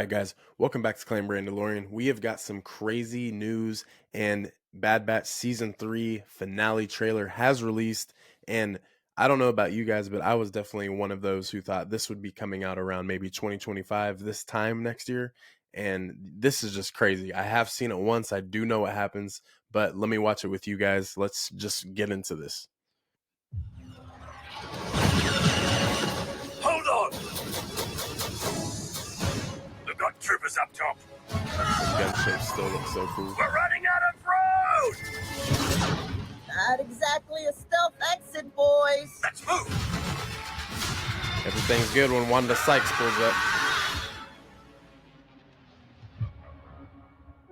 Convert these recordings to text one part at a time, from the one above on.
right, guys, welcome back to Claim Brandalorian. We have got some crazy news, and Bad Batch Season 3 finale trailer has released. And I don't know about you guys, but I was definitely one of those who thought this would be coming out around maybe 2025, this time next year. And this is just crazy. I have seen it once, I do know what happens, but let me watch it with you guys. Let's just get into this. Hold on! They've got troopers up top. Gunship still looks so cool. We're running out of road! Not exactly a stealth exit, boys. Let's move! Everything's good when Wanda Sykes pulls up.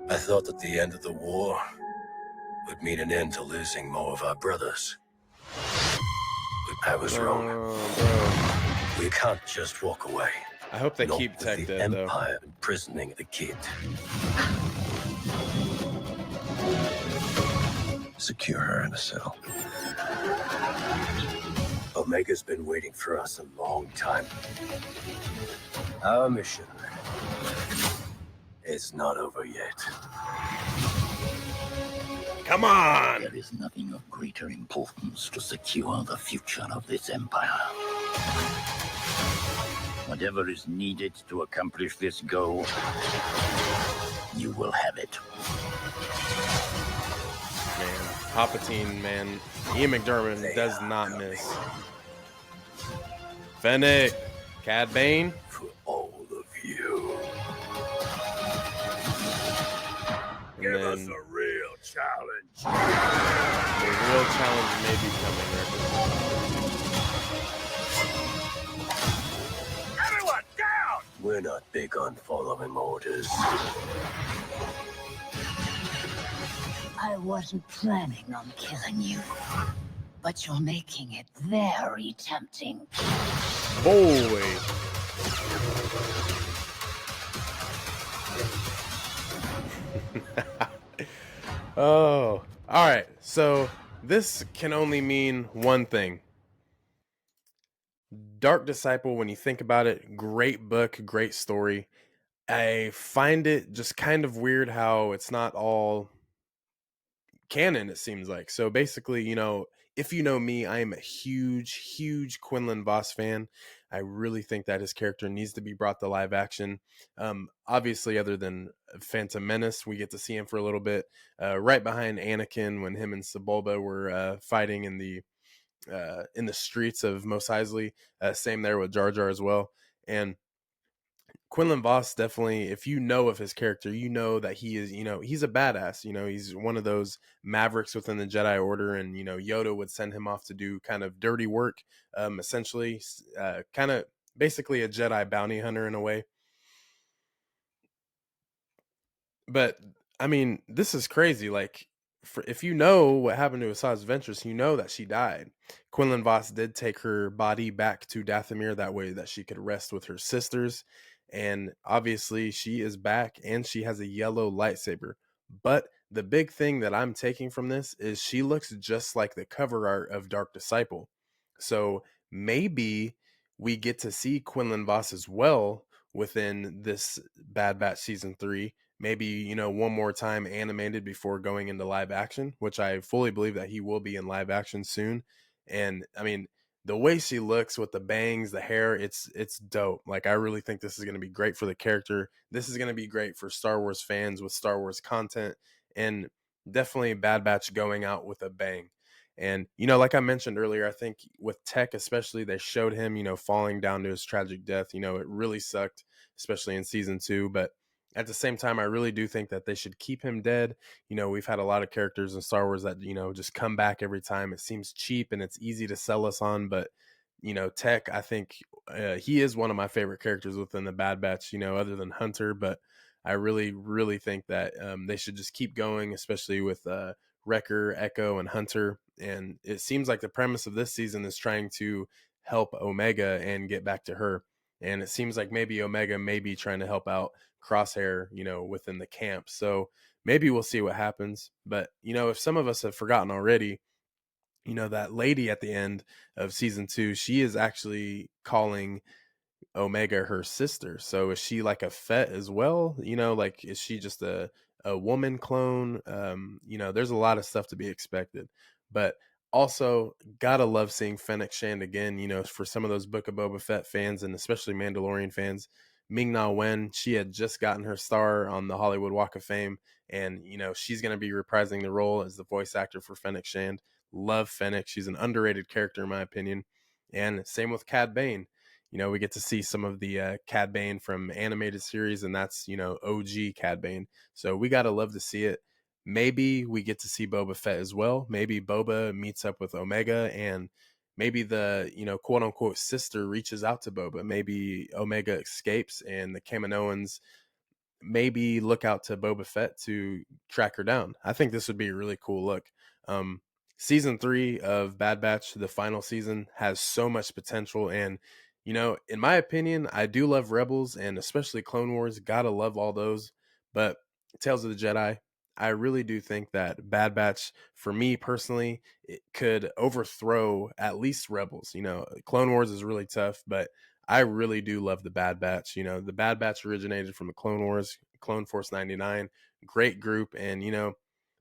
I thought that the end of the war would mean an end to losing more of our brothers. But I was wrong. Bro. We can't just walk away. I hope they Not keep with Tech the dead, though. Empire imprisoning the kid. Secure her in a cell. Omega's been waiting for us a long time. Our mission is not over yet. Come on! There is nothing of greater importance to secure the future of this empire. Whatever is needed to accomplish this goal, you will have it. Man, Palpatine, man. Ian McDermott does not miss. Fennec, Cad Bane. For all of you. And then a real challenge. the real challenge may be coming, Record. Everyone down! We're not big on following orders. I wasn't planning on killing you, but you're making it very tempting. Boy. Oh, all right. So this can only mean one thing. Dark Disciple, when you think about it, great book, great story. I find it just kind of weird how it's not all canon, it seems like. So basically, if you know me, I am a huge Quinlan Voss fan. I really think that his character needs to be brought to live action. Obviously, other than Phantom Menace, we get to see him for a little bit, right behind Anakin when him and Sebulba were fighting in the streets of Mos Eisley. Same there with Jar Jar as well. And Quinlan Voss, definitely, if you know of his character, you know that he is, he's a badass. He's one of those mavericks within the Jedi Order, and, Yoda would send him off to do kind of dirty work, essentially, kind of basically a Jedi bounty hunter in a way. But, I mean, this is crazy. Like, if you know what happened to Asajj Ventress, you know that she died. Quinlan Voss did take her body back to Dathomir that way that she could rest with her sisters. And obviously she is back and she has a yellow lightsaber. But the big thing that I'm taking from this is she looks just like the cover art of Dark Disciple. So maybe we get to see Quinlan Voss as well within this Bad Batch Season 3. Maybe, one more time animated before going into live action, which I fully believe that he will be in live action soon. And I mean, the way she looks with the bangs, the hair, it's dope. Like, I really think this is going to be great for the character. This is going to be great for Star Wars fans with Star Wars content, and definitely Bad Batch going out with a bang. And, like I mentioned earlier, I think with Tech especially, they showed him, falling down to his tragic death. It really sucked, especially in season 2. But at the same time, I really do think that they should keep him dead. We've had a lot of characters in Star Wars that, just come back every time. It seems cheap and it's easy to sell us on. But, Tech, I think he is one of my favorite characters within the Bad Batch, other than Hunter. But I really think that they should just keep going, especially with Wrecker, Echo, and Hunter. And it seems like the premise of this season is trying to help Omega and get back to her. And it seems like maybe Omega may be trying to help out Crosshair, within the camp. So maybe we'll see what happens. But, if some of us have forgotten already, that lady at the end of season 2, she is actually calling Omega her sister. So is she like a Fett as well? You know, like is she just a woman clone? You know, there's a lot of stuff to be expected. But also gotta love seeing Fennec Shand again, you know, for some of those Book of Boba Fett fans and especially Mandalorian fans. Ming Na Wen, she had just gotten her star on the Hollywood Walk of Fame, and you know, she's gonna be reprising the role as the voice actor for Fennec Shand. Love Fennec. She's an underrated character in my opinion. And same with Cad Bane. You know, we get to see some of the Cad Bane from animated series, and that's, you know, OG Cad Bane. So we got to love to see it. Maybe we get to see Boba Fett as well. Maybe Boba meets up with Omega, and maybe the, you know, quote unquote sister reaches out to Boba. Maybe Omega escapes and the Kaminoans maybe look out to Boba Fett to track her down. I think this would be a really cool look. Um, season 3 of Bad Batch, the final season, has so much potential. And, you know, in my opinion, I do love Rebels and especially Clone Wars. Gotta love all those. But Tales of the Jedi, I really do think that Bad Batch, for me personally, it could overthrow at least Rebels. You know, Clone Wars is really tough, but I really do love the Bad Batch. You know, the Bad Batch originated from the Clone Wars, Clone Force 99, great group. And, you know,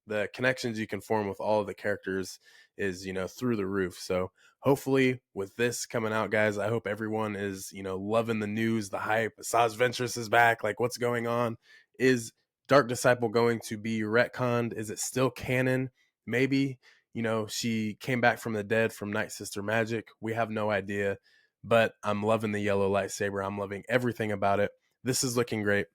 the connections you can form with all of the characters is, you know, through the roof. So hopefully with this coming out, guys, I hope everyone is, you know, loving the news, the hype. Asajj Ventress is back. Like, what's going on? Is Dark Disciple going to be retconned? Is it still canon? Maybe, you know, she came back from the dead from Night Sister magic. We have no idea, but I'm loving the yellow lightsaber. I'm loving everything about it. This is looking great.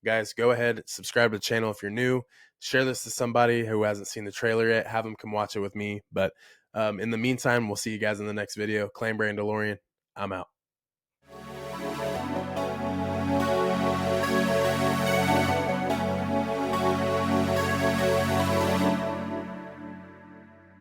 Guys, go ahead, subscribe to the channel if you're new. Share this to somebody who hasn't seen the trailer yet. Have them come watch it with me. But in the meantime, we'll see you guys in the next video. Clan Brandalorian, I'm out.